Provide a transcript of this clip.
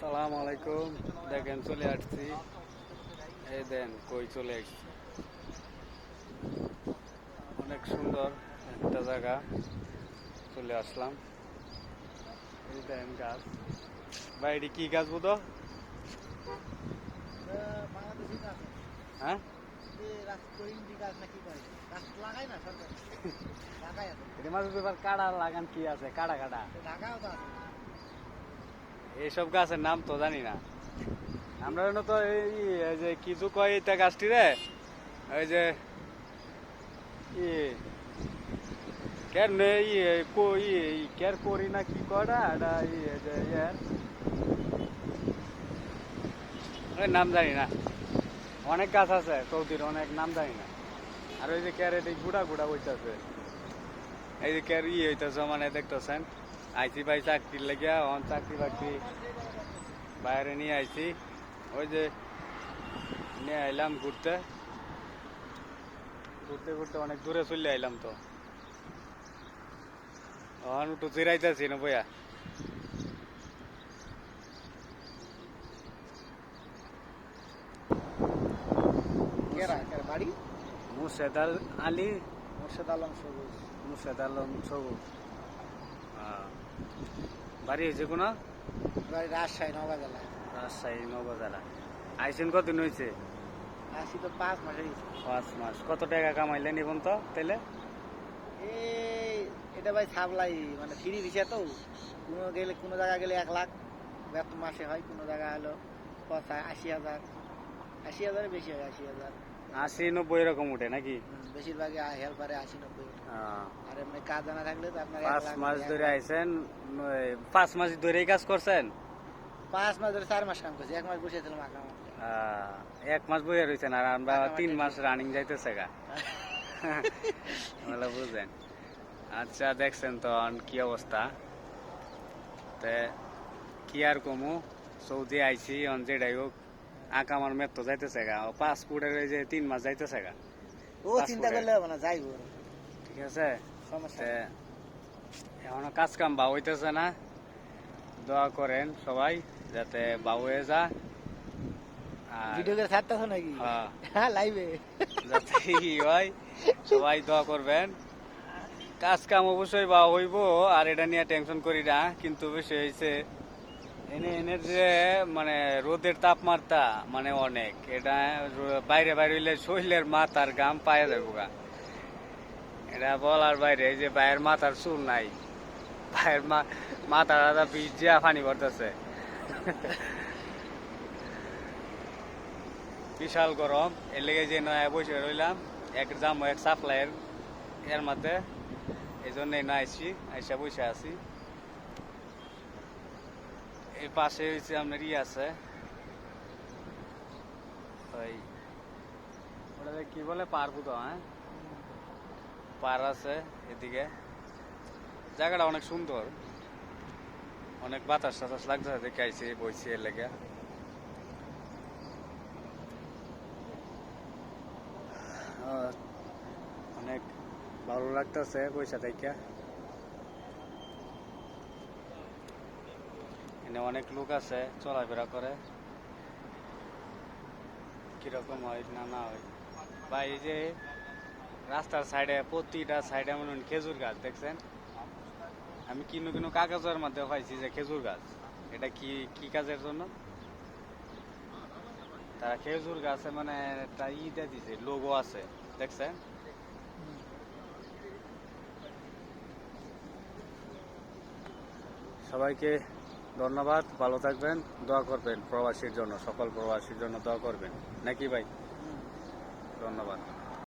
সালাম আলাইকুম। দেখেন চলে আসছি, এই দেন কই চলে আসছি। অনেক সুন্দর একটা জায়গা চলে আসলাম। এই দেন গাছ, ভাই এটি কি গাছ বুঝো? বাংলাদেশি গাছ হ্যাঁ, গাছ নাকি লাগাই না সরকার ঢাকায় আছে এটি মাঝে এবার কাড়া লাগান কি আছে, কাড়া কাটা ঢাকাও তো আছে। এইসব গাছের নাম তো জানি না আমরা। তো এই যে কিছু কয় এটা গাছটি রে, ওই যে ই কেন কেয়ার করি না কি করা এটা ওই নাম জানি না। অনেক গাছ আছে সৌদির, অনেক নাম জানি না। আর ওই যে কেয়ার এটি গুড়া গুড়া হইতেছে, এই যে কেয়ার হইতেছে মানে দেখতেছেন। আইসি ভাই চাকরির লেগিয়া চাকরি বাকরি বাইরে নিয়ে আইছি। ওই যে নিয়ে আইলাম ঘুরতে ঘুরতে ঘুরতে অনেক দূরে চলে আইলাম। তো একটু জিরাইতেছি না বইয়া। বাড়ি মুর্শেদ আলী, মোর্শেদ আলম সবুজ। মুর্শেদ আলম সবুজ। বাড়ি হয়েছে কোনো? বাড়ি রাজশাহী নবাজেলা। রাজশাহী নবজারা। আইসেন কতদিন হয়েছে? আসি তো 5 মাস হয়েছে। 5 মাস। কত টাকা কামাইলেন এখন তো তাইলে? এই এটা ভাই সাপ্লাই মানে ফ্রি দিছে তো। কোনো জায়গা গেলে 1 লাখ বেতন মাসে হয়, কোনো জায়গা হলো 80,000। 80,000 বেশি হয়, 80,000। 80-90 এরকম উঠে নাকি? বেশিরভাগই হেল্পারে 80-90। হ্যাঁ। আর এমনি কাজ জানা থাকলে তো আপনার 5 মাস ধরে আইসেন, 5 মাস ধরেই কাজ করছেন? 5 মাস ধরে 4 মাস কাম করছি, 1 মাস বসেছিলাম আঁকা। 1 মাস বইয়া রয়েছেন আর আমরা 3 মাস রানিং যাইতেছে গা। বলে বুঝলেন। আচ্ছা, দেখছেন তো কি অবস্থা। তে কি আর কমু, সৌদি আইছি যেটাই হোক আঁকা আমার মেদ তো যাইতেছে গা। পাসপোর্টের যে 3 মাস যাইতেছে গা। ও চিন্তা করলে হবে না, যাইব। ঠিক আছে, সমস্যা এখনো কাজ কাম বা হইতেছে না। দোয়া করেন সবাই যাতে বা হয়ে যা। আর ভিডিও করে ছাড়তেছ নাকি? হ্যাঁ, লাইভে যাতে হয়, সবাই দোয়া করবেন। কাজ কাম অবশ্যই বা হইব, আর এটা নিয়ে টেনশন করি না। কিন্তু বিষয় হয়েছে এনে যে মানে রোদের তাপমাত্রা মানে অনেক, এটা বাইরে বাইরে হইলে শরীরের মাথার ঘাম পায়ে যাবো গা। এটা বলার বাইরে। এই যে বাইরের মাথার চুল নাই, বাইরের মাথা টাথা ভিজিয়া পানি পড়তেছে। বিশাল গরম, এর লেগে যে নয়া বসে রইলাম এক সাপ্লাইয়ের এর মধ্যে। এই জন্যই না আইসা বসে আছি। এই পাশে হচ্ছে আপনার আছে ওই ওটা কি বলে পারবো তো, হ্যাঁ পার আছে এদিকে। জায়গাটা অনেক সুন্দর, অনেক বাতাস টাতাস লাগছে, দেখে আইসি বইছি এর লেগে। অনেক ভালো লাগতেছে পয়সা থেকে। এখানে অনেক লোক আছে, চলাফেরা করে। কিরকম হয় না না হয় ভাই, এই যে রাস্তার সাইডে প্রতিটা সাইডে মনে হয় খেজুর গাছ দেখছেন। আমি কিনো কাগজের মধ্যে পাইছি যে খেজুর গাছ। এটা কি কি কাজের জন্য তারা খেজুর গাছে মানে একটা দিয়ে দিছে, লোগো আছে দেখছেন। সবাইকে ধন্যবাদ, ভালো থাকবেন, দোয়া করবেন প্রবাসীর জন্য, সকল প্রবাসীর জন্য দোয়া করবেন নাকি ভাই? ধন্যবাদ।